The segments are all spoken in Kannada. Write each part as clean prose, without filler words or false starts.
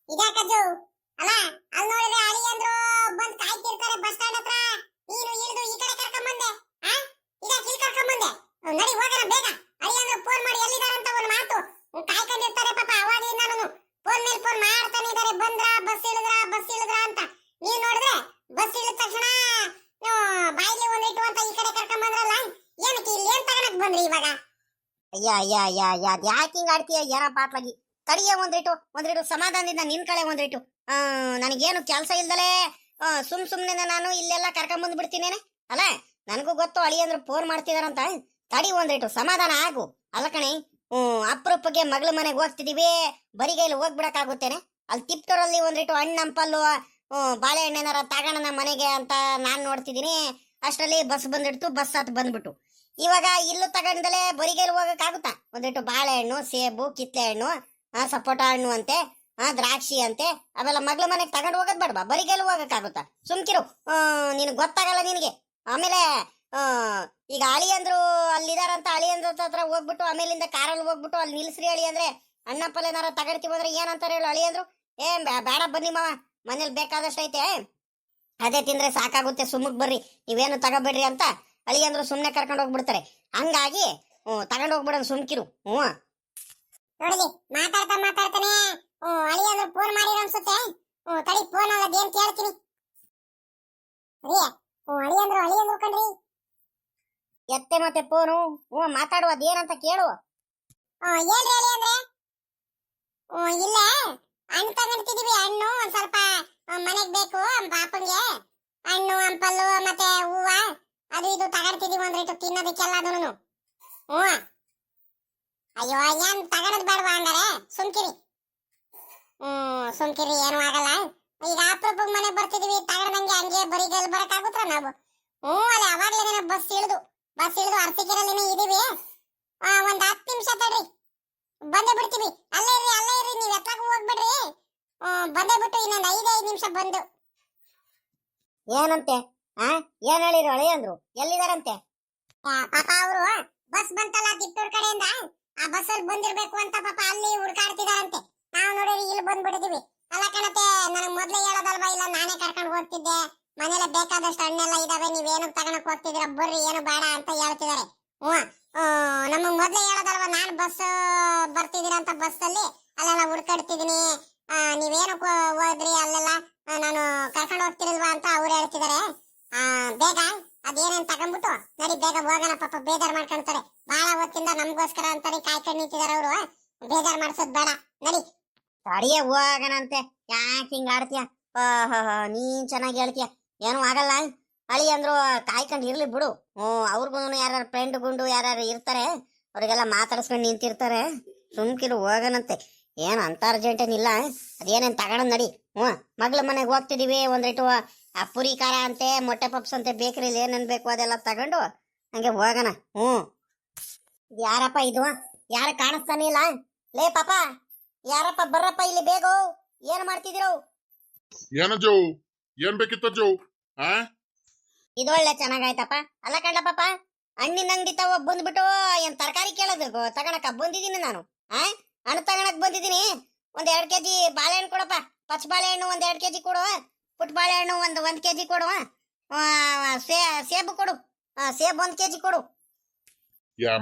ಇದಾಕಜ್ಜು ಅಲ್ಲ ಅಲ್ಲಿ ನೋಡಿದ್ರೆ ಅಳಿ ಅಂದ್ರು ಬಂದ್ ಕಾಯ್ತಿರ್ತಾರೆ ಬಸ್ ಸ್ಟ್ಯಾಂಡ್ ಹತ್ರ. ನೀನು ಇಳಿದು ಈ ಕಡೆ ಕರ್ಕೊಂಡ್ ಬಂದೆ. ಆ ಇದಾಕ ಇಲ್ಲಿ ಕರ್ಕೊಂಡ್ ಬಂದೆ. ನಡಿ ಹೋಗೋಣ ಬೇಗ. ಅಳಿ ಅಂದ್ರು ಫೋನ್ ಮಾಡಿ ಎಲ್ಲಿದಾರ ಅಂತ ಒಂದು ಮಾತು ಕಾಯ್ಕೊಂಡಿರ್ತಾರೆ ಪಾಪ. ಅವಾಗಲಿಂದ ನಾನು ಫೋನ್ ಮೇಲೆ ಫೋನ್ ಮಾಡ್ತಾನೆ ಇದಾರೆ. ಬಂದ್ರ ಬಸ್ ಇಳಿದ್ರ ಅಂತ. ನೀವ್ ನೋಡಿದ್ರೆ ಬಸ್ ಇಳಿದ ತಕ್ಷಣ ಬಾಯಿಗೆ ಒಂದಿಟ್ಟು ಅಂತ ಈ ಕಡೆ ಕರ್ಕೊಂಡ್ ಬಂದ್ರಲ್ಲ. ಏನಕ್ಕೆ ಇಲ್ಲಿ ಏನ್ ತಗೊಳಕ್ ಬಂದ್ರಿ ಇವಾಗ? ಅಯ್ಯ ಅಯ್ಯ ಅಯ್ಯ ಅಯ್ಯ ಯಾಕೆ ಹಿಂಗ ಆಡ್ತೀಯ? ಏನ ಪಾಟ್ಲಾಗಿ ತಡಿಯ ಒಂದ್ರಿಟು ಸಮಾಧಾನದಿಂದ ನಿನ್ ಕಡೆ ಒಂದ್ರಿಟು. ನನಗೇನು ಕೆಲಸ ಇಲ್ದಲೆ ಸುಮ್ನೆ ನಾನು ಇಲ್ಲೆಲ್ಲ ಕರ್ಕೊಂಡ್ ಬಂದ್ ಬಿಡ್ತೀನೇನೆ. ಅಲ್ಲ ನನಗೂ ಗೊತ್ತು ಅಳಿ ಅಂದ್ರೆ ಫೋನ್ ಮಾಡ್ತಿದಾರಂತ. ತಡಿ ಒಂದ್ರಿಟು ಸಮಾಧಾನ ಆಗು. ಅಲ್ಲ ಕಣೆ, ಅಪರೂಪಕ್ಕೆ ಮಗಳ ಮನೆಗೆ ಹೋಗ್ತಿದೀವಿ, ಬರಿಗೈಲಿ ಹೋಗ್ಬಿಡಕ್ಕಾಗುತ್ತೇನೆ? ಅಲ್ಲಿ ತಿಪ್ಟೂರಲ್ಲಿ ಒಂದ್ರಿಟು ಹಣ್ಣು ಹಂಪಲ್ಲು ಬಾಳೆಹಣ್ಣೇನಾರ ತಗೋಣ ನಮ್ಮ ಮನೆಗೆ ಅಂತ ನಾನ್ ನೋಡ್ತಿದೀನಿ. ಅಷ್ಟರಲ್ಲಿ ಬಸ್ ಬಂದಿಡ್ತು, ಬಸ್ ಹತ್ ಬಂದ್ಬಿಟ್ಟು ಇವಾಗ ಇಲ್ಲೂ ತಗೊಂಡಲೆ ಬರಿಗೈಲಿ ಹೋಗಕ್ಕಾಗುತ್ತಾ? ಒಂದಿಟ್ಟು ಬಾಳೆಹಣ್ಣು, ಸೇಬು, ಕಿತ್ಲೆ ಹಣ್ಣು, ಸಪೋಟ ಹಣ್ಣು ಅಂತೆ, ದ್ರಾಕ್ಷಿ ಅಂತೆ, ಅವೆಲ್ಲ ಮಗ್ಳ ಮನೆಗೆ ತಗೊಂಡು ಹೋಗೋದ್ ಬೇಡವಾ? ಬರಿಗೈಲಿ ಹೋಗಕ್ಕಾಗುತ್ತಾ? ಸುಮ್ಕಿರು, ನಿನಗೆ ಗೊತ್ತಾಗಲ್ಲ ನಿನಗೆ. ಆಮೇಲೆ ಈಗ ಅಳಿ ಅಂದ್ರು ಅಲ್ಲಿದಾರಂತ ಅಳಿ ಅಂದ್ರ ಹತ್ರ ಹೋಗ್ಬಿಟ್ಟು ಆಮೇಲಿಂದ ಕಾರಲ್ಲಿ ಹೋಗ್ಬಿಟ್ಟು ಅಲ್ಲಿ ನಿಲ್ಸ್ರಿ ಅಳಿ ಅಂದ್ರೆ ಅಣ್ಣಪ್ಪಲ್ ಏನಾರ ತಗೊಳ್ತೀವಿ ಅಂದ್ರೆ ಏನಂತಾರೆ ಹೇಳು? ಅಳಿ ಅಂದ್ರು ಬೇಡ ಬನ್ನಿ ಮಾವ, ಮನೇಲಿ ಬೇಕಾದಷ್ಟು ಐತೆ, ಅದೇ ತಿಂದ್ರೆ ಸಾಕಾಗುತ್ತೆ, ಸುಮ್ಮಕ್ ಬರ್ರಿ, ನೀವೇನು ತಗೋಬೇಡ್ರಿ ಅಂತ ಅಳಿ ಅಂದ್ರು ಸುಮ್ನೆ ಕರ್ಕೊಂಡು ಹೋಗ್ಬಿಡ್ತಾರೆ. ಹಂಗಾಗಿ ತಗೊಂಡ್ ಹೋಗ್ಬಿಡೋದು ಸುಮ್ಕಿರು. ನೋಡಿಲಿ ಮಾತಾಡ್ತಾನೆ ಅಳಿ ಅಂದ್ರು ಫೋನ್ ಮಾಡಿರೋ ಅನ್ಸುತ್ತೆ. ತಡಿ ಫೋನ್ ಅದೇನ್ ಕೇಳ್ತೀನಿ. ಅಳಿ ಅಂದ್ರು ಕಣ್ರಿ. ಎತ್ತೆ ಮತ್ತೆ ಫೋನು ಮಾತಾಡುವ ಅದೇನಂತ ಕೇಳುವ. ಏನ್ರಿ ಅಳಿ ಅಂದ್ರೆ? ಇಲ್ಲ ಹಣ್ಣು ತಗೊಂಡ್ತಿದೀವಿ. ಹಣ್ಣು ಒಂದ್ ಸ್ವಲ್ಪ ಮನೆಗ್ ಬೇಕು ಪಾಪಂಗೆ. ಹಣ್ಣು ಹಂಪಲ್ಲು ಮತ್ತೆ ಹೂವ ಅದು ಇದು ತಗೊಂಡ್ತಿದೀವಿ ಒಂದ್ರಿಟ್ಟು ತಿನ್ನೋದಕ್ಕೆಲ್ಲ ಅದನ್ನು. ಅಯ್ಯೋ ಏನ್ ತಗೊಳದ್ ಬೇಡವಾ ಹಂಗಾರೆ? ಸುಮ್ಕಿರಿ ಏನು ಆಗಲ್ಲ. ಈಗ ಅಪರೂಪ ಮನೆ ಬರ್ತಿದೀವಿ, ತಗೊಂಡಂಗೆ ಹಂಗೆ ಬರಿಗೈಲಿ ಬರಕ್ಕಾಗುತ್ತ ನಾವು? ಅಲ್ಲ ಅವಾಗ್ಲೇನೆ ಬಸ್ ಇಳಿದು ಅರ್ತಿಕೆರಲ್ಲಿನೇ ಇದೀವಿ. ಒಂದ್ 10 ನಿಮಿಷ ತಡ್ರಿ, ಬಂದೇ ಬಿಡ್ತೀವಿ. ಅಲ್ಲೇ ಇರ್ರಿ ನೀವ್ ಎತ್ತಾಗೂ ಹೋಗ್ಬಿಡ್ರಿ. ಬಂದೇ ಬಿಟ್ಟು ಇನ್ನೊಂದ್ 5 ನಿಮಿಷ ಬಂದು. ಏನಂತೆ? ಏನ್ ಹೇಳಿರು ಅಳಿ ಅಂದ್ರು? ಎಲ್ಲಿದಾರಂತೆ? ಪಾಪ ಅವರು ಬಸ್ ಬಂತಲ್ಲ ತಿಪ್ಪೂರ್ ಕಡೆಯಿಂದ, ಆ ಬಸ್ ಅಲ್ಲಿ ಬಂದಿರ್ಬೇಕು ಅಂತ ಪಾಪ ಅಲ್ಲಿ ಹುಡ್ಕಾಡ್ತಿದಾರಂತೆ. ನಾವು ನೋಡಿರಿ ಇಲ್ಲಿ ಬಂದ್ಬಿಟ್ಟಿದೀವಿ. ಅಲ್ಲ ಕಣತೆ, ನನಗ್ ಮೊದ್ಲೇ ಹೇಳೋದಲ್ವಾ? ಇಲ್ಲ ನಾನೇ ಕರ್ಕೊಂಡು ಹೋಗ್ತಿದ್ದೆ, ಮನೇಲೆ ಬೇಕಾದಷ್ಟು ಹಣ್ಣೆಲ್ಲ ಇದಾವೆ, ನೀವೇನು ತಗೊಳಕ್ ಹೋಗ್ತಿದ್ದೀರಾ ಬರ್ರಿ, ಏನು ಬೇಡ ಅಂತ ಹೇಳ್ತಿದಾರೆ. ನಮಗ್ ಮೊದ್ಲೇ ಹೇಳೋದಲ್ವಾ? ನಾನ್ ಬಸ್ ಬರ್ತಿದ್ದೀರಾ ಅಂತ ಬಸ್ ಅಲ್ಲಿ ಅಲ್ಲೆಲ್ಲ ಹುಡ್ಕಾಡ್ತಿದೀನಿ, ನೀವೇನು ಹೋದ್ರಿ ಅಲ್ಲೆಲ್ಲ ನಾನು ಕರ್ಕೊಂಡು ಹೋಗ್ತಿರಲ್ವಾ ಅಂತ ಅವ್ರು ಹೇಳ್ತಿದಾರೆ. ಬೇಗ ಅದೇನೇನ್ ತಗೊಂಡ್ಬಿಟ್ಟು ನಡಿ ಬೇಗ ಹೋಗೋಣ. ಪಾಪ ಬೇಜಾರ್ ಮಾಡ್ಕೊಂತಾರೆ, ಬಹಳ ಹೊತ್ತಿಂದ ನಮ್ಗೋಸ್ಕರ ಅಂತಾನೆ ಕಾಯ್ಕೊಂಡು ನಿಂತಿದಾರೆ ಅವರು. ಬೇಜಾರ್ ಮಾಡ್ಸೋದ್ ಬೇಡ, ನಡಿ. ತಡಿಯ ಹೋಗಣಂತೆ. ಯಾಕೆ ಹಿಂಗ ಆಡ್ತೀಯ? ನೀನ್ ಚೆನ್ನಾಗಿ ಹೇಳ್ತೀಯ, ಏನು ಆಗಲ್ಲ. ಅಳಿ ಅಂದ್ರು ಕಾಯ್ಕೊಂಡು ಇರ್ಲಿ ಬಿಡು. ಅವ್ರಿಗೂ ಯಾರು ಫ್ರೆಂಡ್ ಗುಂಡು ಯಾರು ಇರ್ತಾರೆ, ಅವ್ರಿಗೆಲ್ಲ ಮಾತಾಡಿಸ್ಕೊಂಡು ನಿಂತಿರ್ತಾರೆ. ಸುಮ್ಕಿರು ಹೋಗನಂತೆ, ಏನು ಅಂತ ಅರ್ಜೆಂಟ್ ಏನಿಲ್ಲ. ಅದೇನೇನ್ ತಗೊಂಡ್ ನಡಿ. ಮಗ್ಳ ಮನೆಗೆ ಹೋಗ್ತಿದೀವಿ, ಒಂದಿಟ್ಟು ಆ ಪುರಿ ಖಾರ ಅಂತೆ, ಮೊಟ್ಟೆ ಪಪ್ಸ್ ಅಂತೆ, ಬೇಕರಿಲಿ ಏನೇನ್ ಬೇಕು ಅದೆಲ್ಲ ತಗೊಂಡು ಹಂಗೆ ಹೋಗೋಣ. ಯಾರಪ್ಪ ಇದು? ಯಾರ ಕಾಣಿಸ್ತಾನೆ ಇಲ್ಲ? ಲೇ ಪಾಪ, ಯಾರಪ್ಪ ಬರ್ರಪ್ಪ ಇಲ್ಲಿ ಬೇಗ. ಏನ್ ಮಾಡ್ತಿದಿರೋ? ಏನಜ್ಜು, ಏನ್ ಬೇಕಿತ್ತಜ್ಜು? ಇದೊಳ್ಳೆ ಚೆನ್ನಾಗಾಯ್ತಪ್ಪ. ಅಲ್ಲ ಕಂಡ ಪಾಪ, ಹಣ್ಣಿನ ಅಂಗಡಿ ತಗೋ ಬಂದ್ಬಿಟ್ಟು ಏನ್ ತರಕಾರಿ ಕೇಳೋದು ತಗೊಳಕ ಬಂದಿದ್ದೀನಿ ನಾನು. ಹಣ್ಣು ತಗೊಳಕ್ ಬಂದಿದ್ದೀನಿ. ಒಂದ್ 2 ಕೆಜಿ ಬಾಳೆಹಣ್ಣು ಕೊಡಪ್ಪ. ಪಚ್ಚ ಬಾಳೆಹಣ್ಣು ಒಂದ್ 2 ಕೆಜಿ ಕೊಡು. ಪುಟ್ಟ ಬಾಳೆಹಣ್ಣು ಒಂದ್ ಕೆಜಿ ಕೊಡು. ಸೇಬು ಕೊಡು, ಸೇಬ್ 1 ಕೆಜಿ ಕೊಡು.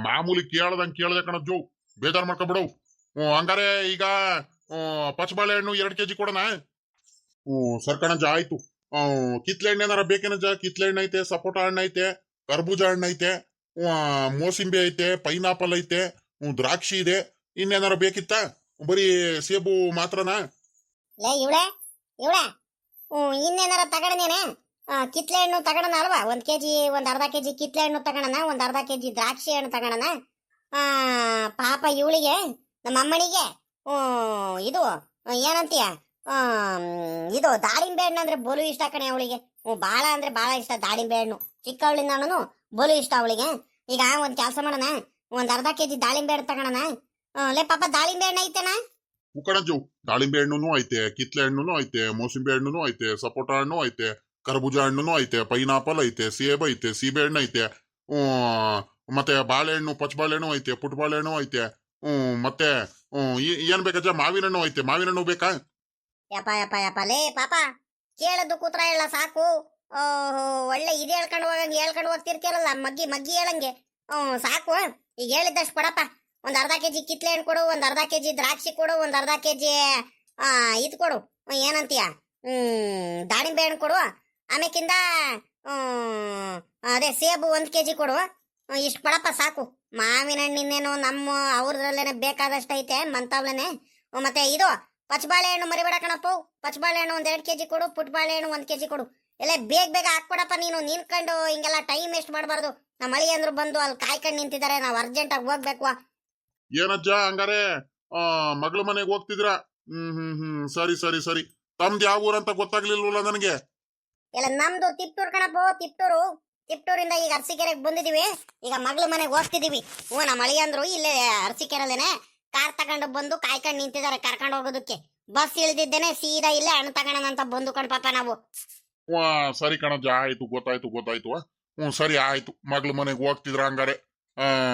ಮಾಮೂಲಿ ಕೇಳ್ದೆ ಕಣಜ್ಜು, ಬೇಜಾರ್ ಮಾಡ್ಕೊಬಿಡು. ಹಂಗಾರೆ ಈಗ ಪಚ್ಚ ಬಾಳೆಹಣ್ಣು 2 ಕೆಜಿ ಕೊಡೋಣ. ಸರ್ಕಣಜ್ಜ ಆಯ್ತು. ಕಿತ್ಲೆ ಹಣ್ಣು ಏನಾರ ಬೇಕೇನಜ್ಜ? ಕಿತ್ಲೆ ಹಣ್ಣು ಐತೆ, ಸಪೋಟ ಹಣ್ಣು ಐತೆ, ಕರ್ಬೂಜ ಹಣ್ಣು ಐತೆ, ಮೋಸಂಬಿ ಐತೆ, ಪೈನಾಪಲ್ ಐತೆ, ದ್ರಾಕ್ಷಿ ಇದೆ. ಇನ್ನೇನಾರ ಬೇಕಿತ್ತ? ಬರೀ ಸೇಬು ಮಾತ್ರನಾ? ಲೇ ಇವಳೆ ಇನ್ನೇನಾರ ತಗೊಳನೇನೆ? ಕಿತ್ಲೆ ಹಣ್ಣು ತಗೊಳಣ ಅಲ್ವಾ? 1 ಕೆಜಿ, ಒಂದ್ ಅರ್ಧ ಕೆಜಿ ಕಿತ್ಲೆ ಹಣ್ಣು ತಗೊಳಣ, ಒಂದ್ ಅರ್ಧ ಕೆಜಿ ದ್ರಾಕ್ಷಿ ಹಣ್ಣು ತಗೊಳಣ. ಪಾಪ ಇವಳಿಗೆ, ನಮ್ಮ ಅಮ್ಮನಿಗೆ ಇದು ಏನಂತೀಯ, ಇದು ದಾಳಿಂಬೆ ಹಣ್ಣು ಅಂದ್ರೆ ಬೋಲು ಇಷ್ಟ ಕಣೆ ಅವಳಿಗೆ. ಬಾಳ ಅಂದ್ರೆ ಬಾಳ ಇಷ್ಟ ದಾಳಿಂಬೆ ಹಣ್ಣು. ಚಿಕ್ಕವಳಿಂದ ಬೋಲು ಇಷ್ಟ ಅವಳಿಗೆ. ಈಗ ಒಂದ್ ಕೆಲಸ ಮಾಡೋಣ, ಒಂದ್ ಅರ್ಧ ಕೆಜಿ ದಾಳಿಂಬೆ ಹಣ್ಣು ತಗೊಳಣ. ಲೇ ಪಾಪ, ದಾಳಿಂಬೆ ಹಣ್ಣು ಐತೆನಾ? ಕಣಜ್ಜು, ದಾಳಿಂಬೆ ಹಣ್ಣು ಐತೆ, ಕಿತ್ಲೆ ಹಣ್ಣು ಐತೆ, ಮೋಸಂಬಿ ಹಣ್ಣು ಐತೆ, ಸಪೋಟ ಹಣ್ಣು ಐತೆ, ಕರ್ಬೂಜ ಹಣ್ಣು ಐತೆ, ಪೈನಾಪಲ್ ಐತೆ, ಸೇಬ್ ಐತೆ, ಸೀಬೆ ಹಣ್ಣು ಐತೆ, ಮತ್ತೆ ಬಾಳೆಹಣ್ಣು, ಪಚ್ಚ ಬಾಳೆಹಣ್ಣು ಐತೆ, ಪುಟ್ಟ ಬಾಳೆಹಣ್ಣು ಐತೆ. ಮತ್ತೆ ಏನ್ ಬೇಕಜ್ಜ? ಮಾವಿನ ಹಣ್ಣು ಐತೆ. ಮಾವಿನ ಹಣ್ಣು ಬೇಕಾ? ಯಪ್ಪ ಯಪ್ಪ ಯಪ್ಪ ಲೇ ಪಾಪ ಕೇಳದ್ದು ಕೂತ್ರ ಹೇಳ ಸಾಕು. ಒಳ್ಳೆ ಇದು ಹೇಳ್ಕೊಂಡು ಹೋಗ್ತಿರ್ತೀರಲ್ಲ, ಮಗ್ಗಿ ಮಗ್ಗಿ ಹೇಳಂಗೆ. ಸಾಕು. ಈಗ ಹೇಳಿದ್ದಷ್ಟು ಕೊಡಪ್ಪ. ಒಂದ್ ಅರ್ಧ ಕೆಜಿ ಕಿತ್ಲೆ ಹಣ್ಣು ಕೊಡು, ಒಂದ್ ಅರ್ಧ ಕೆಜಿ ದ್ರಾಕ್ಷಿ ಕೊಡು, ಒಂದ್ ಅರ್ಧ ಕೆಜಿ ಇದು ಕೊಡು, ಏನಂತೀಯ, ದಾಳಿಂಬೆ ಹಣ್ಣು ಕೊಡು. ಆಮೇಕಿಂದ ಅದೇ ಸೇಬು 1 ಕೆಜಿ ಕೊಡು. ಇಷ್ಟು ಕೊಡಪ್ಪ ಸಾಕು. ಮಾವಿನ ಹಣ್ಣಿನೇನು ನಮ್ಮ ಅವ್ರದ್ರಲ್ಲೇನೆ ಬೇಕಾದಷ್ಟು ಐತೆ ಮಂತಾವ್ಲೇನೆ. ಮತ್ತೆ ಇದು ಪಚ್ಚಬಾಳೆಹಣ್ಣು ಮರಿಬೇಡ ಕಣಪ್ಪ. ಪಚ್ಚಬಾಳೆಹಣ್ಣು 1-2 ಕೆಜಿ ಕೊಡು, ಪುಟ್ಬಾಳೆಹಣ್ಣು 1 ಕೆಜಿ ಕೊಡು. ಎಲ್ಲ ಬೇಗ ಬೇಗ ಹಾಕ್ಕೊಡಪ್ಪ. ನೀನು ನಿಂತ್ಕೊಂಡು ಹಿಂಗೆಲ್ಲ ಟೈಮ್ ವೇಸ್ಟ್ ಮಾಡಬಾರ್ದು. ನಮ್ಮ ಮಳಿ ಅಂದ್ರು ಬಂದು ಅಲ್ಲಿ ಕಾಯ್ಕೊಂಡು ನಿಂತಿದ್ದಾರೆ, ನಾವು ಅರ್ಜೆಂಟಾಗಿ ಹೋಗ್ಬೇಕು. ಏನಜ್ಜ ಹಂಗಾರೆ ಮಗಳ ಮನೆಗೆ ಹೋಗ್ತಿದ್ರಾ? ಸರಿ ಸರಿ ಸರಿ. ತಮ್ದು ಯಾವ ಊರಂತ ಗೊತ್ತಾಗ್ಲಿಲ್ವಲ್ಲ ನನಗೆ. ಎಲ್ಲ ನಮ್ದು ತಿಪ್ಟೂರ್ ಕಣಪ್ಪ, ತಿಪ್ಟೂರು. ತಿಪ್ಟೂರಿಂದ ಈಗ ಅರಸೀಕೆರೆಗೆ ಬಂದಿದೀವಿ. ಈಗ ಮಗಳ ಮನೆಗೆ ಹೋಗ್ತಿದೀವಿ. ನಮ್ಮ ಮಳಿ ಅಂದ್ರು ಇಲ್ಲೇ ಅರಸೀಕೆರೆಲೇನೆ ಕಾರ್ ತಗೊಂಡು ಬಂದು ಕಾಯ್ಕೊಂಡು ನಿಂತಿದ್ದಾರೆ ಕರ್ಕೊಂಡು ಹೋಗೋದಕ್ಕೆ. ಬಸ್ ಇಳಿದಿದ್ದೇನೆ ಸೀದಾ ಇಲ್ಲೇ ಹಣ್ಣು ತಗೋಣ ಅಂತ ಬಂದು ಕಣ್ಪಾಪ ನಾವು. ಸರಿ ಕಣಜ್ಜ, ಆಯ್ತು, ಗೊತ್ತಾಯ್ತು. ಸರಿ ಆಯ್ತು. ಮಗಳ ಮನೆಗೆ ಹೋಗ್ತಿದ್ರ ಹಂಗಾರೆ.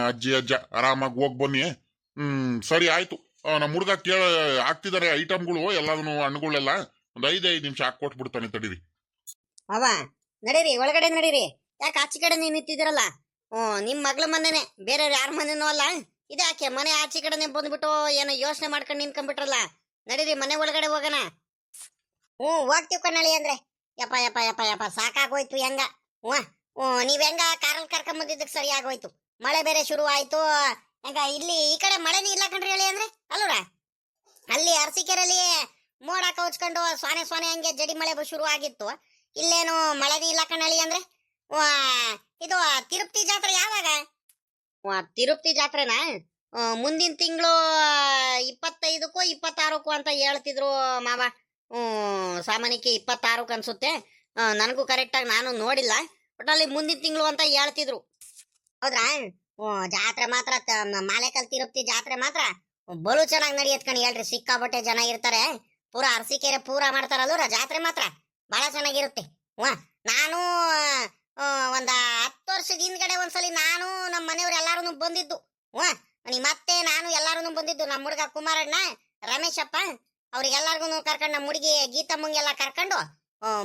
ಅಜ್ಜಿ ಅಜ್ಜ ಆರಾಮಾಗಿ ಹೋಗ್ ಬನ್ನಿ. ಸರಿ ಆಯ್ತು. ನಮ್ಮ ಹುಡುಗ ಹಾಕ್ತಿದ್ದಾರೆ ಐಟಮ್ಗಳು ಎಲ್ಲದನ್ನು, ಹಣ್ಣುಗಳೆಲ್ಲ. ಒಂದ್ 5 ನಿಮಿಷ ಹಾಕೊಟ್ಬಿಡ್ತಾನೆ, ತಡೀರಿ. ಅವ ನಡೀರಿ, ಒಳಗಡೆ ನಡೀರಿ. ಯಾಕೆ ಆಚೆ ಕಡೆ ನೀವು ನಿಂತಿದ್ದೀರಲ್ಲ? ನಿಮ್ ಮಗಳ ಮನೆನೆ, ಬೇರೆ ಯಾರ ಮನೆನೂ ಅಲ್ಲ. ಇದ್ಯಾಕೆ ಮನೆ ಆಚೆ ಕಡೆನೆ ಬಂದ್ಬಿಟ್ಟು ಏನೋ ಯೋಚನೆ ಮಾಡ್ಕೊಂಡು ನಿಂತ್ಕೊಂಡ್ಬಿಟ್ರಲ್ಲ? ನಡೀರಿ, ಮನೆ ಒಳಗಡೆ ಹೋಗೋಣ. ಹೋಗ್ತೀವಿ ಕಣ್ಣಳಿ ಅಂದ್ರೆ. ಯಪ್ಪ ಯಪ್ಪ ಯಪ್ಪ ಯಪ್ಪ ಸಾಕಾಗೋಯ್ತು ಹೆಂಗ. ನೀವ್ ಹೆಂಗ ಕಾರಲ್ಲಿ ಕರ್ಕೊಂಡ್ ಬಂದಿದ್ದಕ್ಕೆ ಸರಿ ಆಗೋಯ್ತು. ಮಳೆ ಬೇರೆ ಶುರು ಆಯ್ತು. ಹೆಂಗ ಇಲ್ಲಿ ಈ ಕಡೆ ಮಳೆನೇ ಇಲ್ಲ ಕಣ್ರಿ ಹೇಳಿ ಅಂದ್ರೆ ಅಲ್ವರ. ಅಲ್ಲಿ ಅರಸೀಕೆರೆಯಲ್ಲಿ ಮೋಡ ಕೌಚ್ಕೊಂಡು ಸೊನೆ ಹಂಗೆ ಜಡಿ ಮಳೆ ಶುರು ಆಗಿತ್ತು. ಇಲ್ಲೇನು ಮಳೆನೇ ಇಲ್ಲ ಕಣ್ಣಳಿ ಅಂದ್ರೆ. ಇದು ತಿರುಪತಿ ಜಾತ್ರೆ ಯಾವಾಗ? ತಿರುಪತಿ ಜಾತ್ರೆನಾ? ಮುಂದಿನ ತಿಂಗಳು 25ಕ್ಕೋ 26ಕ್ಕೋ ಅಂತ ಹೇಳ್ತಿದ್ರು ಮಾವ. ಸಾಮಾನ್ಯಕ್ಕೆ 26ಕ್ಕೆ ಅನ್ಸುತ್ತೆ. ನನಗೂ ಕರೆಕ್ಟಾಗಿ ನಾನು ನೋಡಿಲ್ಲ. ಒಟ್ಟಲ್ಲಿ ಮುಂದಿನ ತಿಂಗಳು ಅಂತ ಹೇಳ್ತಿದ್ರು. ಹೌದ್ರಾ? ಜಾತ್ರೆ ಮಾತ್ರ ಮಾಲೇಕಲ್ ತಿರುಪತಿ ಜಾತ್ರೆ ಮಾತ್ರ ಬಲು ಚೆನ್ನಾಗಿ ನಡೆಯತ್ ಕಣಿ ಹೇಳ್ರಿ. ಸಿಕ್ಕಾಬಟ್ಟೆ ಜನ ಇರ್ತಾರೆ. ಪೂರಾ ಅರಸೀಕೆರೆ ಪೂರಾ ಮಾಡ್ತಾರಲ್ವ ಜಾತ್ರೆ ಮಾತ್ರ ಬಹಳ ಚೆನ್ನಾಗಿರುತ್ತೆ. ನಾನು ಒಂದ 10 ವರ್ಷದ ಹಿಂದ್ಗಡೆ ಒಂದ್ಸಲಿ ನಾನು ನಮ್ಮ ಮನೆಯವ್ರು ಎಲ್ಲಾರು ಬಂದಿದ್ದು. ಮತ್ತೆ ನಾನು ಎಲ್ಲಾರು ಬಂದಿದ್ದು. ನಮ್ಮ ಹುಡುಗ ಕುಮಾರಣ್ಣ, ರಮೇಶಪ್ಪ ಅವ್ರಿಗೆಲ್ಲಾರ್ಗು ಕರ್ಕೊಂಡು, ನಮ್ಮ ಹುಡುಗಿ ಗೀತಮ್ಮಂಗೆಲ್ಲ ಕರ್ಕೊಂಡು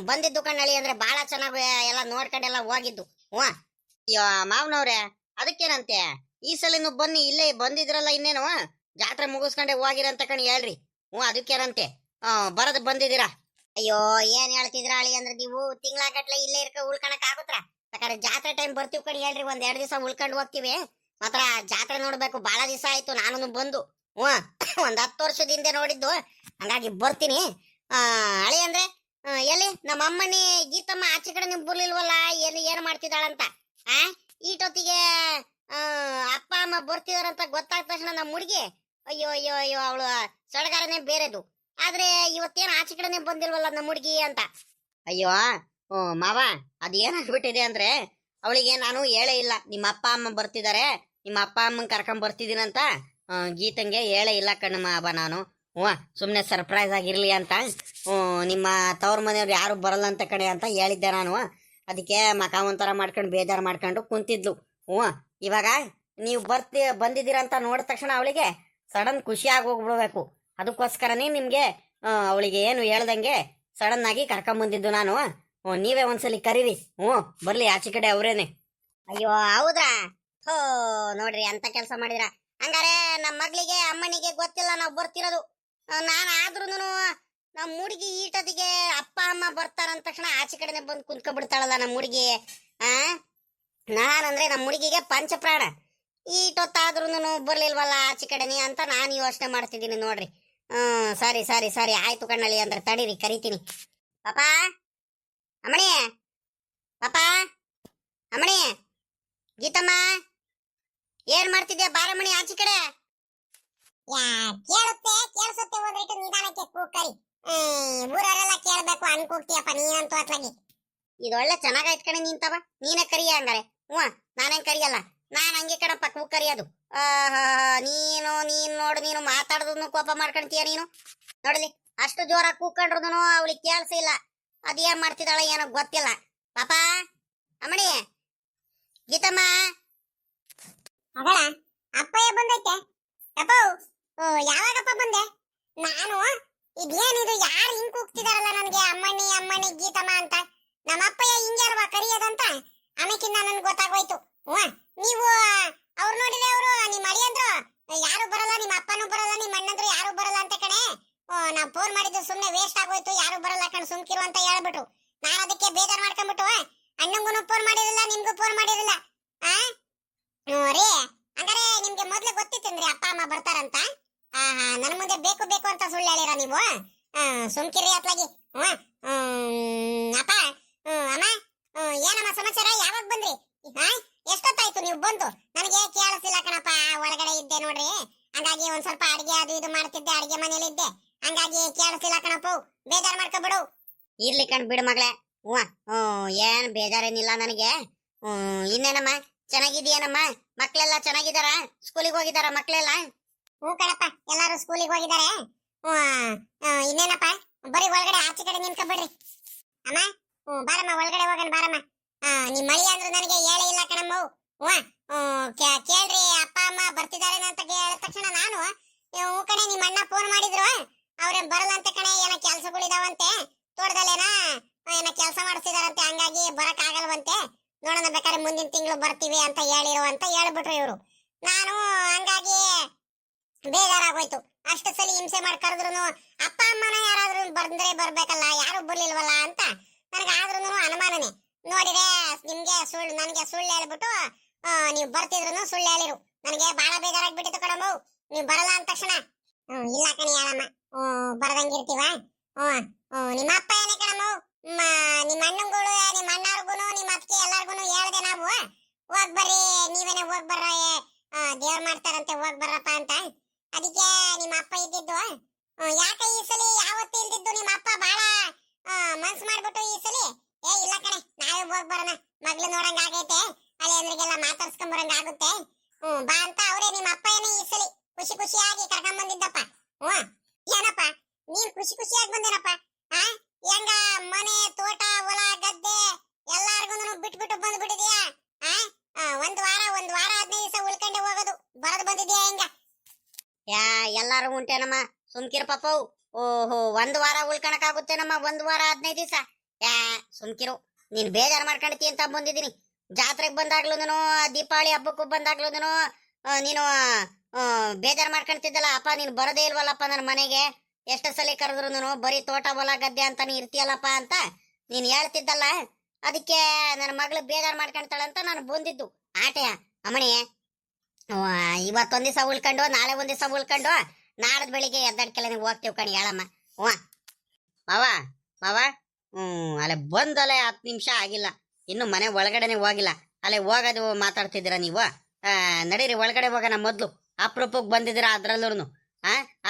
ಬಂದಿದ್ದು ಕಣ್ಣಳಿ ಅಂದ್ರೆ. ಬಹಳ ಚೆನ್ನಾಗಿ ಎಲ್ಲ ನೋಡ್ಕೊಂಡೆಲ್ಲ ಹೋಗಿದ್ದು. ಮಾವನವ್ರೆ, ಅದಕ್ಕೇನಂತೆ ಈ ಸಲಿನೂ ಬನ್ನಿ, ಇಲ್ಲೇ ಬಂದಿದ್ರಲ್ಲ, ಇನ್ನೇನು ಜಾತ್ರೆ ಮುಗಿಸ್ಕೊಂಡೆ ಹೋಗಿರಂತ ಕಣಿ ಹೇಳ್ರಿ. ಅದಕ್ಕೇನಂತೆ ಬರದ್ ಬಂದಿದ್ದೀರಾ? ಅಯ್ಯೋ ಏನ್ ಹೇಳ್ತಿದ್ರ ಅಳಿ ಅಂದ್ರೆ ನೀವು. ತಿಂಗಳಗಟ್ಲೆ ಇಲ್ಲೇ ಉಳ್ಕೊಳಕ್ ಆಗುತ್ತಾ? ಯಾಕಂದ್ರೆ ಜಾತ್ರೆ ಟೈಮ್ ಬರ್ತೀವಿ ಕಣಿ ಹೇಳ್ರಿ. 1-2 ದಿವಸ ಉಳ್ಕೊಂಡು ಹೋಗ್ತೀವಿ. ಮಾತ್ರ ಜಾತ್ರೆ ನೋಡ್ಬೇಕು. ಬಹಳ ದಿವಸ ಆಯ್ತು ನಾನು ಬಂದು. ಒಂದ್ 10 ವರ್ಷದ ಹಿಂದೆ ನೋಡಿದ್ದು, ಹಂಗಾಗಿ ಬರ್ತೀನಿ. ಅಳಿ ಅಂದ್ರೆ ಎಲ್ಲಿ ನಮ್ಮ ಅಮ್ಮನಿ ಗೀತಮ್ಮ ಆಚೆ ಕಡೆ ನಿಮ್ ಬರ್ಲಿಲ್ವಲ್ಲ? ಏನ್ ಮಾಡ್ತಿದ್ದಾಳಂತ? ಈಟೊತ್ತಿಗೆ ಅಪ್ಪ ಅಮ್ಮ ಬರ್ತಿದಾರಂತ ಗೊತ್ತಾದ ತಕ್ಷಣ ನಮ್ಮ ಹುಡುಗಿ ಅಯ್ಯೋ ಅಯ್ಯೋ ಅಯ್ಯೋ ಅವಳು ಸಡಗಾರನೇ ಬೇರೆದು. ಆದ್ರೆ ಇವತ್ತೇನು ಆಚೆ ಕಡೆನೆ ಬಂದಿಲ್ವಲ್ಲ ನಮ್ಮ ಹುಡುಗಿ ಅಂತ. ಅಯ್ಯೋ ಮಾವ, ಅದೇನಾಗ್ಬಿಟ್ಟಿದೆ ಅಂದ್ರೆ ಅವಳಿಗೆ ನಾನು ಹೇಳೇ ಇಲ್ಲ ನಿಮ್ಮ ಅಪ್ಪ ಅಮ್ಮ ಬರ್ತಿದ್ದಾರೆ, ನಿಮ್ಮ ಅಪ್ಪ ಅಮ್ಮನ್ ಕರ್ಕೊಂಡ್ ಬರ್ತಿದ್ದೀನಂತ. ಗೀತಂಗೆ ಹೇಳೇ ಇಲ್ಲ ಕಣ್ಣ ಮಾವ ನಾನು. ಸುಮ್ನೆ ಸರ್ಪ್ರೈಸ್ ಆಗಿರ್ಲಿ ಅಂತ. ನಿಮ್ಮ ತವ್ರ ಮನೆಯವ್ರು ಯಾರು ಬರಲ್ಲ ಅಂತ ಕಡೆ ಅಂತ ಹೇಳಿದ್ದೆ ನಾನು. ಅದಕ್ಕೆ ಮಕ ಒಂಥರ ಮಾಡ್ಕೊಂಡು ಬೇಜಾರು ಮಾಡ್ಕೊಂಡು ಕುಂತಿದ್ಲು. ಇವಾಗ ನೀವು ಬಂದಿದ್ದೀರಂತ ನೋಡಿದ ತಕ್ಷಣ ಅವಳಿಗೆ ಸಡನ್ ಖುಷಿ ಆಗಿ ಹೋಗ್ಬಿಡ್ಬೇಕು. ಅದಕ್ಕೋಸ್ಕರನೇ ನಿಮ್ಗೆ ಅವಳಿಗೆ ಏನು ಹೇಳ್ದಂಗೆ ಸಡನ್ ಆಗಿ ಕರ್ಕೊಂಬಂದಿದ್ದು ನಾನು. ನೀವೇ ಒಂದ್ಸಲಿ ಕರೀರಿ. ಬರ್ಲಿ ಆಚೆ ಕಡೆ ಅವ್ರೇನೆ. ಅಯ್ಯೋ ಹೌದ್ರಾ? ನೋಡ್ರಿ ಅಂತ ಕೆಲಸ ಮಾಡಿದ್ರ. ಹಂಗಾರೆ ನಮ್ಮ ಮಗಳಿಗೆ ಅಮ್ಮನಿಗೆ ಗೊತ್ತಿಲ್ಲ ನಾವು ಬರ್ತಿರೋದು. ನಾನು ಆದ್ರೂ ನಮ್ಮ ಹುಡುಗಿ ಈಟದಿಗೆ ಅಪ್ಪ ಅಮ್ಮ ಬರ್ತಾರಂದ ತಕ್ಷಣ ಆಚೆ ಕಡೆನೆ ಬಂದು ಕುಂತ್ಕೊಬಿಡ್ತಾಳಲ್ಲ ನಮ್ಮ ಹುಡುಗಿ. ನಾನಂದ್ರೆ ನಮ್ಮ ಹುಡುಗಿಗೆ ಪಂಚಪ್ರಾಣ. ಈಟೊತ್ತಾದ್ರೂ ಬರ್ಲಿಲ್ವಲ್ಲ ಆಚೆ ಕಡೆನಿ ಅಂತ ನಾನು ಯೋಚನೆ ಮಾಡ್ತಿದ್ದೀನಿ ನೋಡ್ರಿ. ಸರಿ ಸರಿ ಸರಿ ಆಯ್ತು ಕಣ್ಣಳಿ ಅಂದ್ರೆ. ತಡೀರಿ ಕರಿತೀನಿ. ಪಾಪಾ, ಅಮ್ಮಣಿ, ಪಾಪಾ, ಅಮ್ಮಣಿ, ಗೀತಮ್ಮ, ಏನ್ ಮಾಡ್ತಿದ್ಯಾ? ಬಾರಮ್ಮಣಿ ಆಚೆ ಕಡೆ. ಕೇಳಿಸುತ್ತೆ ಹೋದ್ರಿಟ್ಟು ನಿಧಾನಕ್ಕೆ ಕೂಗ್ಕರಿ. ಊರವರೆಲ್ಲ ಕೇಳ್ಬೇಕು ಅನ್ಕೋಗ್ತೀಯಪ್ಪ ನೀನಂತೂ ಅತ್ಲಾಗಿ. ಇದೊಳ್ಳೆ ಚೆನ್ನಾಗಾಯ್ತು ಕಣೆ ನಿಂತವ. ನೀನೇ ಕರಿಯ ಹಂಗಾರೆ. ನಾನೇನ್ ಕರಿಯಲ್ಲ. ನಾನ್ ಹಂಗೆ ಕಣಪ್ಪ ಕೂಗ್ ಕರಿಯೋದು. ನೀನ್ ನೋಡು, ನೀನು ಮಾತಾಡೋದನ್ನು ಕೋಪ ಮಾಡ್ಕೊಂತೀಯ ನೀನು. ನೋಡಲಿ ಅಷ್ಟು ಜೋರಾಗಿ ಕೂಗ್ಕೊಂಡ್ರು ಅವಳಿಗೆ ಕೇಳಿಸ ಇಲ್ಲ. ಅದೇನ್ ಮಾಡ್ತಿದ್ದಾಳ ಏನೋ ಗೊತ್ತಿಲ್ಲ. ಪಾಪಾ, ಅಮ್ಮಣಿ, ಗೀತಮ್ಮ. ಮಗಳ ಅಪ್ಪಯ್ಯ ಬಂದೈತೆ. ಅಪ್ಪ ಯಾವಾಗಪ್ಪ ಬಂದೆ? ನಾನು ಇದೇನಿದು ಯಾರು ಹಿಂಗ್ ಕೂಗ್ತಿದಾರಲ್ಲ ನನಗೆ ಅಮ್ಮಣ್ಣಿ ಅಮ್ಮಣ್ಣಿ ಗೀತಮ್ಮ ಅಂತ ನಮ್ಮಪ್ಪಯ್ಯ ಹಿಂಗ್ಯಾರವ ಕರಿಯೋದಂತ ಆಮೇಕಿಂದ ನನ್ಗೆ ಗೊತ್ತಾಗೋಯ್ತು ನೀವು ಅವ್ರು ನೋಡಿದ್ರೆ ಅವರು ನಿಮ್ಮ ಅಳಿಯಂದ್ರು ಯಾರು ಬರಲ್ಲ ನಿಮ್ಮ ಅಪ್ಪನೂ ಬರಲ್ಲ ನಿಮ್ಮ ಅಣ್ಣಂದ್ರು ಯಾರು ಬರಲ್ಲ ಅಂತ ಕಣೆ ನಾವ್ ಫೋನ್ ಮಾಡಿದ್ದು ಸುಮ್ನೆ ವೇಸ್ಟ್ ಆಗೋಯ್ತು ಯಾರು ಬರಲ್ಲ ಕಣ್ ಸುಮ್ಕಿರು ಅಂತ ಹೇಳ್ಬಿಟ್ರು ನಾನು ಅದಕ್ಕೆ ಬೇಜಾರ್ ಮಾಡ್ಕೊಂಡ್ಬಿಟ್ಟು ಅಣ್ಣಂಗೂ ಫೋನ್ ಮಾಡಿರಲಿಲ್ಲ ನಿಮ್ಗೂ ಫೋನ್ ಮಾಡಿರಲಿಲ್ಲ ರೀ ಹಂಗಾರೆ ನಿಮ್ಗೆ ಮೊದ್ಲೇ ಗೊತ್ತಿತ್ತೇನ್ರಿ ಅಪ್ಪ ಅಮ್ಮ ಬರ್ತಾರಂತ ನನ್ನ ಮುಂದೆ ಬೇಕು ಬೇಕು ಅಂತ ಸುಳ್ಳು ಹೇಳಿರ ನೀವು ಸುಮ್ಕಿರಿ ಅತ್ಲಾಗಿ ಅಪ್ಪ ಅಮ್ಮ ಏನಮ್ಮ ಸಮಾಚಾರ ಯಾವಾಗ ಬಂದ್ರಿ ಎಷ್ಟೊತ್ತಾಯ್ತು ನೀವು ಬಂದು ನನಗೆ ಕೇಳಿಸಿಲ್ಲ ಕಣಪ್ಪ ಒಳಗಡೆ ಇದ್ದೆ ನೋಡ್ರಿ ಹಂಗಾಗಿ ಒಂದ್ ಸ್ವಲ್ಪ ಅಡಿಗೆ ಅದು ಇದು ಮಾಡ್ತಿದ್ದೆ ಅಡಿಗೆ ಮನೇಲಿ ಇದ್ದೆ ಹಂಗಾಗಿ ಕೇಳಿಸಿಲ್ಲ ಕಣಪ್ಪ ಬೇಜಾರ್ ಮಾಡ್ಕೊಬಿಡು ಇರ್ಲಿ ಕಣ್ ಬಿಡು ಮಗಳೇ ಏನ್ ಬೇಜಾರೇನಿಲ್ಲ ನನಗೆ ಇನ್ನೇನಮ್ಮ ಚೆನ್ನಾಗಿದೀಯನಮ್ಮ ಮಕ್ಳೆಲ್ಲ ಚೆನ್ನಾಗಿದಾರ ಸ್ಕೂಲಿಗೆ ಹೋಗಿದಾರ ಮಕ್ಳೆಲ್ಲ ಹ್ಞೂ ಕಣಪ್ಪ ಎಲ್ಲಾರು ಸ್ಕೂಲಿಗೆ ಹೋಗಿದ್ದಾರೆ ಇನ್ನೇನಪ್ಪ ಬರೀ ಒಳಗಡೆ ಆಚೆ ಕಡೆ ನಿಂತ್ಕೊಬಿಡ್ರಿ ಅಮ್ಮ ಬಾರಮ್ಮ ಒಳಗಡೆ ಹೋಗೋಣ ಬಾರಮ್ಮ ನಿಮ್ ಮಳಿ ಅಂದ್ರೆ ನನಗೆ ಹೇಳೇ ಇಲ್ಲ ಕಣಮ್ಮ ಕೇಳ್ರಿ ಅಪ್ಪ ಅಮ್ಮ ಬರ್ತಿದ್ದಾರೆ ಅಂತ ಹೇಳಿದ ತಕ್ಷಣ ನಾನು ಕಣೆ ನಿಮ್ಮ ಅಣ್ಣ ಫೋನ್ ಮಾಡಿದ್ರು ಅವ್ರೇನ್ ಬರಲ್ಲ ಅಂತ ಕಣೆ ಏನೋ ಕೆಲ್ಸಗಳಿದಾವಂತೆ ತೋಟದಲ್ಲೇನ ಏನೋ ಕೆಲಸ ಮಾಡಿಸ್ತಿದಾರಂತೆ ಹಂಗಾಗಿ ಬರಕ್ ಆಗಲ್ವಂತೆ ನೋಡೋಣ ಬೇಕಾದ್ರೆ ಮುಂದಿನ ತಿಂಗಳು ಬರ್ತೀವಿ ಅಂತ ಹೇಳಿರೋ ಅಂತ ಹೇಳ್ಬಿಟ್ರು ಇವರು ನಾನು ಹಂಗಾಗಿ ಬೇಜಾರಾಗೋಯ್ತು ಅಷ್ಟು ಸಲ ಹಿಂಸೆ ಮಾಡಿ ಕರೆದ್ರು ಅಪ್ಪ ಅಮ್ಮನ ಯಾರಾದ್ರೂ ಬಂದ್ರೆ ಬರ್ಬೇಕಲ್ಲ ಯಾರು ಬರ್ಲಿಲ್ವಲ್ಲ ಅಂತ ನನಗಾದ್ರೂ ಅನುಮಾನನೇ ನೋಡಿದ್ರೆ ನಿಮ್ಗೆ ಸುಳ್ಳು ನನಗೆ ಸುಳ್ಳು ಹೇಳ್ಬಿಟ್ಟು ನೀವು ಬರ್ತಿದ್ರು ಸುಳ್ಳು ಹೇಳಿರು ನನಗೆ ಬಹಳ ಬೇಜಾರಾಗ್ಬಿಟ್ಟಿತ್ತು ಕಣಮ್ಮ ನೀವು ಬರಲ್ಲ ಅಂದ ತಕ್ಷಣ ಇಲ್ಲ ಕಣಿ ಹೇಳಮ್ಮ ಬರದಂಗಿರ್ತೀವ ನಿಮ್ಮ ಅಪ್ಪ ಏನೇ ಕಣಮ್ಮ ನಿಮ್ಮ ಅಣ್ಣಂಗಳು ನಿಮ್ಮ ಅಣ್ಣಾರ್ಗು ನಿಮ್ಮ ಅತ್ತಿಗೆ ಎಲ್ಲಾರ್ಗು ಹೇಳ್ದೆ ನಾವು ಹೋಗ್ ಬರ್ರಿ ನೀವೇನೆ ಹೋಗ್ ಬರ್ರ ದೇವ್ರ ಮಾಡ್ತಾರಂತೆ ಹೋಗ್ ಬರ್ರಪ್ಪ ಅಂತ ಅದಕ್ಕೆ ನಿಮ್ಮ ಅಪ್ಪ ಇದ್ದಿದ್ದು ಯಾಕೆ ಈ ಸಲ ಯಾವತ್ತೂ ಇಲ್ದಿದ್ದು ನಿಮ್ಮ ಅಪ್ಪ ಬಹಳ ಮನ್ಸು ಮಾಡ್ಬಿಟ್ಟು ಈ ಸಲ ಇಲ್ಲ ಕಣೆ ನಾವೇ ಹೋಗ್ ಬರೋಣ ಮಗ್ಳು ನೋಡಂಗ ಆಗೈತೆ ಅಲ್ಲಿ ಅಂದ್ರಿಗೆಲ್ಲ ಮಾತಾಡ್ಸ್ಕೊಂಡ್ ಬರಂಗ ಆಗುತ್ತೆ ಬಾ ಅಂತ ಅವ್ರೆ ನಿಮ್ಮ ಅಪ್ಪ ಏನೇ ಈ ಸಲ ಖುಷಿ ಖುಷಿಯಾಗಿ ಕರ್ಕೊಂಡ್ ಬಂದಿದ್ದಪ್ಪ ಏನಪ್ಪ ನೀನ್ ಖುಷಿ ಖುಷಿಯಾಗಿ ಬಂದೇನಪ್ಪ ಹೆಂಗ ಮನೆ ತೋಟ ಹೊಲ ಗದ್ದೆ ಎಲ್ಲಾರ್ಗು ಬಿಟ್ಬಿಟ್ಟು ಬಂದ್ಬಿಟ್ಟಿದ್ಯಾ ಒಂದ್ ವಾರ 15 ದಿವಸ ಉಳ್ಕೊಂಡೆ ಹೋಗೋದು ಬರದ್ ಬಂದಿದ್ಯಾ ಹೆಂಗ ಎಲ್ಲಾರು ಉಂಟೇನಮ್ಮ ಸುಮ್ಕಿರ್ ಪಾಪ ಓಹೋ 1 ವಾರ ಉಳ್ಕಣಕಾಗುತ್ತೇನಮ್ಮ 1 ವಾರ 15 ದಿವಸ ಸುಮ್ಕಿರು ನೀನ್ ಬೇಜಾರ್ ಮಾಡ್ಕೊಂಡ್ತಿ ಅಂತ ಬಂದಿದ್ದೀನಿ ಜಾತ್ರೆಗೆ ಬಂದಾಗ್ಲೂನು ದೀಪಾವಳಿ ಹಬ್ಬಕ್ಕೂ ಬಂದಾಗ್ಲೂನು ನೀನು ಬೇಜಾರ್ ಮಾಡ್ಕೊಂತಿದ್ದಲ್ಲ ಅಪ್ಪ ನೀನ್ ಬರೋದೇ ಇಲ್ವಲ್ಲಪ್ಪ ನನ್ನ ಮನೆಗೆ ಎಷ್ಟು ಸಲ ಕರೆದ್ರು ಬರೀ ತೋಟ ಹೊಲ ಗದ್ದೆ ಅಂತಾನೆ ಇರ್ತೀಯಲ್ಲಪ್ಪ ಅಂತ ನೀನ್ ಹೇಳ್ತಿದ್ದಲ್ಲ ಅದಕ್ಕೆ ನನ್ನ ಮಗಳು ಬೇಜಾರ್ ಮಾಡ್ಕೊಂತಾಳಂತ ನಾನು ಬಂದಿದ್ದು ಆಟೆಯ ಅಮ್ಮಣಿ ಇವತ್ತೊಂದ್ ದಿವಸ ಉಳ್ಕೊಂಡು ನಾಳೆ ಒಂದ್ ದಿವಸ ಉಳ್ಕೊಂಡು ನಾಳದ್ ಬೆಳಿಗ್ಗೆ ಎದ್ದಡ್ಕೆಲ್ಲ ನೀವು ಹೋಗ್ತೀವಿ ಕಣಿ ಹೇಳಮ್ಮ ಮಾವ ಮಾವ ಅಲ್ಲೇ ಬಂದಲ್ಲೇ 10 ನಿಮಿಷ ಆಗಿಲ್ಲ ಇನ್ನು ಮನೆ ಒಳಗಡೆನೆ ಹೋಗಿಲ್ಲ ಅಲ್ಲೇ ಹೋಗೋದು ಮಾತಾಡ್ತಿದ್ದೀರಾ ನೀವು ನಡೀರಿ ಒಳಗಡೆ ಹೋಗೋಣ ಮೊದ್ಲು ಅಪ್ರೂಪಕ್ಕೆ ಬಂದಿದ್ದೀರಾ ಅದ್ರಲ್ಲೂ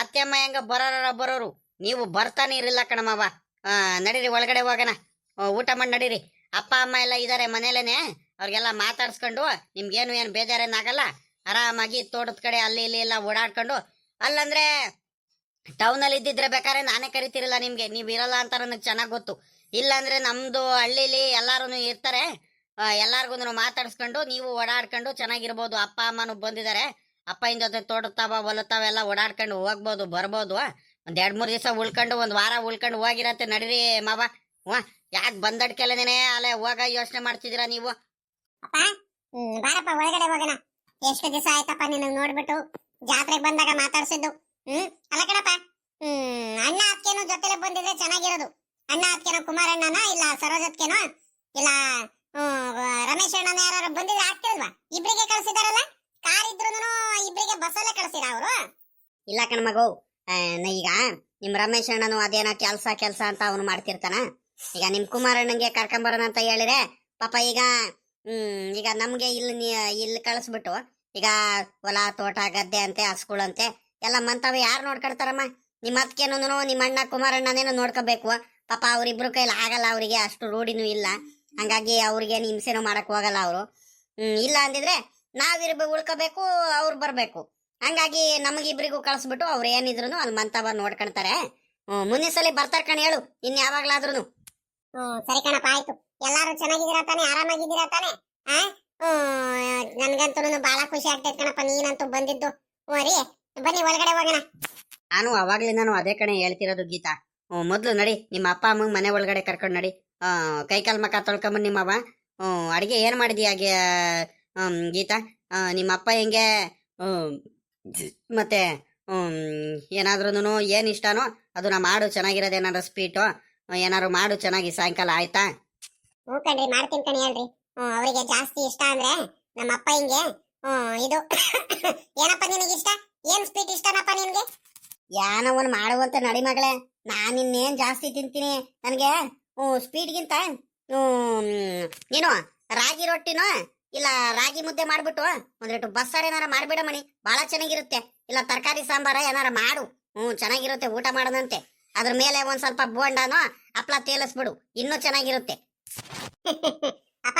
ಅತ್ತೆಮ್ಮ ಹೆಂಗ ಬರೋರು ನೀವು ಬರ್ತಾನೆ ಇರಲಿಲ್ಲ ಕಣಮ್ಮವ ನಡೀರಿ ಒಳಗಡೆ ಹೋಗೋಣ ಊಟ ಮಾಡಿ ನಡೀರಿ ಅಪ್ಪ ಅಮ್ಮ ಎಲ್ಲ ಇದಾರೆ ಮನೇಲೇನೆ ಅವ್ರಿಗೆಲ್ಲ ಮಾತಾಡ್ಸ್ಕೊಂಡು ನಿಮ್ಗೇನು ಏನು ಬೇಜಾರೇನಾಗಲ್ಲ ಆರಾಮಾಗಿ ತೋಟದ ಕಡೆ ಅಲ್ಲಿ ಇಲ್ಲಿ ಎಲ್ಲ ಓಡಾಡ್ಕೊಂಡು ಅಲ್ಲಂದ್ರೆ ಟೌನಲ್ಲಿ ಇದ್ದಿದ್ರೆ ಬೇಕಾದ್ರೆ ನಾನೇ ಕರಿತಿರಲ್ಲ ನಿಮ್ಗೆ ನೀವ್ ಇರಲ್ಲ ಅಂತ ನನಗೆ ಚೆನ್ನಾಗ್ ಗೊತ್ತು ಇಲ್ಲಾಂದ್ರೆ ನಮ್ದು ಹಳ್ಳಿಲಿ ಎಲ್ಲಾರು ಇರ್ತಾರೆ ಎಲ್ಲಾರ್ಗು ಮಾತಾಡ್ಸ್ಕೊಂಡು ನೀವು ಓಡಾಡ್ಕೊಂಡು ಚೆನ್ನಾಗಿರ್ಬೋದು ಅಪ್ಪ ಅಮ್ಮನು ಬಂದಿದ್ದಾರೆ ಅಪ್ಪನ ಜೊತೆ ತೋಟತಾವ ಹೊಲತಾವ ಎಲ್ಲ ಓಡಾಡ್ಕೊಂಡು ಹೋಗ್ಬೋದು ಬರ್ಬೋದು ಒಂದ್ 2-3 ದಿವಸ ಉಳ್ಕೊಂಡು 1 ವಾರ ಉಳ್ಕೊಂಡು ಹೋಗಿರತ್ತೆ ನಡೀರಿ ಮಾವ ಯಾಕೆ ಬಂದಡ್ಕೆಲ್ಲನೇನೆ ಅಲ್ಲೇ ಹೋಗ ಯೋಚನೆ ಮಾಡ್ತಿದ್ದೀರಾ ನೀವು ಅಪ್ಪ ಬಾರಪ್ಪ ಒಳಗಡೆ ಹೋಗೋಣ ಎಷ್ಟು ದಿವಸ ಆಯ್ತಪ್ಪ ನಿನ್ನ ನೋಡ್ಬಿಟ್ಟು ಜಾತ್ರೆಗೆ ಬಂದಾಗ ಮಾತಾಡ್ಸಿದ್ದು ಅಲ್ಲ ಕಣಪ್ಪ ಅಣ್ಣ ಅತ್ಕೆನೋ ಜೊತೆಲೆ ಬಂದಿದ್ರೆ ಚೆನ್ನಾಗಿರೋದು ಅಣ್ಣ ಅತ್ಕೆನೋ ಕುಮಾರಣ್ಣನ ಇಲ್ಲ ಸರೋಜತ್ಕೆನೋ ಇಲ್ಲ ರಮೇಶ್ ಅಣ್ಣನ ಯಾರು ಬಂದಿದ್ರೆ ಆಗ್ತಿಲ್ವಾ ಇಬ್ರಿಗೆ ಕಳ್ಸಿದಾರಲ್ಲ ಕಾರ್ ಇದ್ರು ಇಬ್ರಿಗೆ ಬಸ್ಸಲ್ಲೇ ಕಳ್ಸಿರ ಅವರು ಇಲ್ಲ ಕಣ ಮಗು ಈಗ ನಿಮ್ ರಮೇಶ್ ಅಣ್ಣನು ಅದೇನೋ ಕೆಲ್ಸ ಅಂತ ಅವನು ಮಾಡ್ತಿರ್ತಾನ ಈಗ ನಿಮ್ ಕುಮಾರಣ್ಣಂಗೆ ಕರ್ಕೊಂಬರೋಣ ಅಂತ ಹೇಳಿದ್ರೆ ಪಾಪ ಈಗ ನಮ್ಗೆ ಇಲ್ಲಿ ಕಳಿಸ್ಬಿಟ್ಟು ಈಗ ಹೊಲ ತೋಟ ಗದ್ದೆ ಅಂತೆ ಹಸ್ಗಳಂತೆ ಎಲ್ಲ ಮಂತವ ಯಾರು ನೋಡ್ಕೊಳ್ತಾರಮ್ಮ ನಿಮ್ಮ ಅತ್ಕೇನು ನಿಮ್ಮ ಅಣ್ಣ ಕುಮಾರಣ್ಣನೇನೋ ನೋಡ್ಕೋಬೇಕು ಪಾಪ ಅವ್ರಿಬ್ರು ಕೈಲಿ ಆಗಲ್ಲ ಅವರಿಗೆ ಅಷ್ಟು ರೂಢಿನೂ ಇಲ್ಲ ಹಂಗಾಗಿ ಅವ್ರಿಗೇನು ಹಿಂಸೆನೂ ಮಾಡಕ್ ಹೋಗಲ್ಲ ಅವರು ಇಲ್ಲ ಅಂದಿದ್ರೆ ಉಳ್ಕೋಬೇಕು ಅವ್ರು ಬರ್ಬೇಕು ಹಂಗಾಗಿ ನಮಗಿಬ್ರಿಗೂ ಕಳಿಸ್ಬಿಟ್ಟು ಅವ್ರು ಏನಿದ್ರು ಅಲ್ಲಿ ಮಂತವ ನೋಡ್ಕೊಳ್ತಾರೆ ಮುಂದಿನ ಸಲ ಬರ್ತಾರ ಕಣ್ ಹೇಳು ಇನ್ ಯಾವಾಗ್ಲಾದ್ರೂ ಸರಿ ಕಣಪ್ಪ ಆಯ್ತು ಎಲ್ಲಾರು ಚೆನ್ನಾಗಿದ್ದೀರಾ ತಾನೆ ಆರಾಮಾಗಿದ್ದೀರಾ ತಾನೆ ನನ್ಗಂತೂ ಬಹಳ ಖುಷಿ ಆಗ್ತೈತೆ ಕಣಪ್ಪ ನೀನಂತೂ ಬಂದಿದ್ದು ರೀ ಬನ್ನಿ ಒಳಗಡೆ ಹೋಗೋಣ ನಾನು ಅವಾಗ್ಲಿಂದಾನು ಅದೇ ಕಣೆ ಹೇಳ್ತಿರೋದು ಗೀತಾ. ಮೊದ್ಲು ನಡಿ ನಿಮ್ಮ ಅಪ್ಪ ಅಮ್ಮಂಗ್ ಮನೆ ಒಳಗಡೆ ಕರ್ಕೊಂಡು ನಡಿ. ಕೈಕಾಲ್ ಮಕ ತೊಳ್ಕೊಂಬಂದ್ ನಿಮ್ಮವ. ಅಡಿಗೆ ಏನ್ ಮಾಡಿದ್ಯಾ ಗೀತಾ? ನಿಮ್ಮ ಅಪ್ಪ ಹೆಂಗೆ? ಮತ್ತೆ ಏನಾದ್ರೂ ಏನ್ ಇಷ್ಟನೋ ಅದನ್ನ ಮಾಡು, ಚೆನ್ನಾಗಿರೋದು ಏನಾದ್ರು ಸ್ವೀಟು ಏನಾದ್ರು ಮಾಡು ಚೆನ್ನಾಗಿ ಸಾಯಂಕಾಲ, ಆಯ್ತಾ? ಹ್ಞೂ ಕಣ್ರಿ, ಮಾಡ್ತೀನಿ ಕಣಿ ಹೇಳ್ರಿ. ಅವರಿಗೆ ಜಾಸ್ತಿ ಇಷ್ಟ ಅಂದ್ರೆ ನಮ್ಮ ಅಪ್ಪ ಹಿಂಗೆ ಇದು ಏನಪ್ಪ ನಿನಗೆ ಇಷ್ಟ? ಏನ್ ಸ್ವೀಟ್ ಇಷ್ಟನಪ್ಪ ನಿನ್ಗೆ? ಏನೋ ಒಂದ್ ಮಾಡುವಂತ ನಡಿ ಮಗಳೇ. ನಾನ್ ಇನ್ನೇನ್ ಜಾಸ್ತಿ ತಿಂತೀನಿ. ನನ್ಗೆ ಸ್ವೀಟ್ಗಿಂತ ನೀನು ರಾಗಿ ರೊಟ್ಟಿನೋ ಇಲ್ಲ ರಾಗಿ ಮುದ್ದೆ ಮಾಡ್ಬಿಟ್ಟು ಒಂದ್ರೆಟು ಬಸ್ಸಾರು ಏನಾರ ಮಾಡ್ಬಿಡ ಮಣಿ, ಬಹಳ ಚೆನ್ನಾಗಿರುತ್ತೆ. ಇಲ್ಲ ತರಕಾರಿ ಸಾಂಬಾರ ಏನಾರ ಮಾಡು, ಚೆನ್ನಾಗಿರುತ್ತೆ, ಊಟ ಮಾಡೋದಂತೆ. ಅದ್ರ ಮೇಲೆ ಒಂದ್ ಸ್ವಲ್ಪ ಬೋಂಡನೋ ಹಪ್ಳ ತೇಲಿಸ್ಬಿಡು, ಇನ್ನೂ ಚೆನ್ನಾಗಿರುತ್ತೆ. ಅಪ್ಪ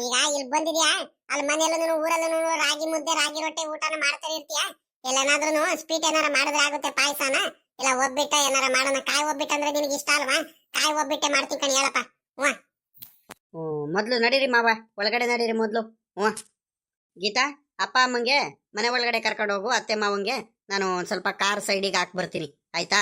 ಈಗ ಇಲ್ಲಿ ಬಂದಿದ್ಯಾ, ಅಲ್ಲಿ ಮನೆಯಲ್ಲೂ ಊರಲ್ಲೂ ರಾಗಿ ಮುದ್ದೆ ರಾಗಿ ರೊಟ್ಟಿ ಊಟನ ಮಾಡ್ತಾನೆ ಇರ್ತೀಯಾ? ಎಲ್ಲೇನಾದ್ರೂ ಸ್ವೀಟ್ ಏನಾರ ಮಾಡಿದ್ರೆ ಆಗುತ್ತೆ, ಪಾಯಸನ ಇಲ್ಲ ಒಬ್ಬಿಟ್ಟ ಏನಾರ ಮಾಡೋಣ. ಕಾಯಿ ಒಬ್ಬಿಟ್ಟು ಅಂದ್ರೆ ನಿನಗೆ ಇಷ್ಟ ಅಲ್ವಾ? ಕಾಯಿ ಒಬ್ಬಿಟ್ಟೆ ಮಾಡ್ತೀನಿ ಕಣಿ, ಹೇಳಪ್ಪ. ಮೊದ್ಲು ನಡೀರಿ ಮಾವ, ಒಳಗಡೆ ನಡೀರಿ ಮೊದ್ಲು. ಗೀತಾ, ಅಪ್ಪ ಅಮ್ಮಂಗೆ ಮನೆ ಒಳಗಡೆ ಕರ್ಕೊಂಡು ಹೋಗು. ಅತ್ತೆ ಮಾವಂಗೆ ನಾನು ಒಂದ್ ಸ್ವಲ್ಪ ಕಾರ್ ಸೈಡಿಗೆ ಹಾಕಿ ಬರ್ತೀನಿ, ಆಯ್ತಾ?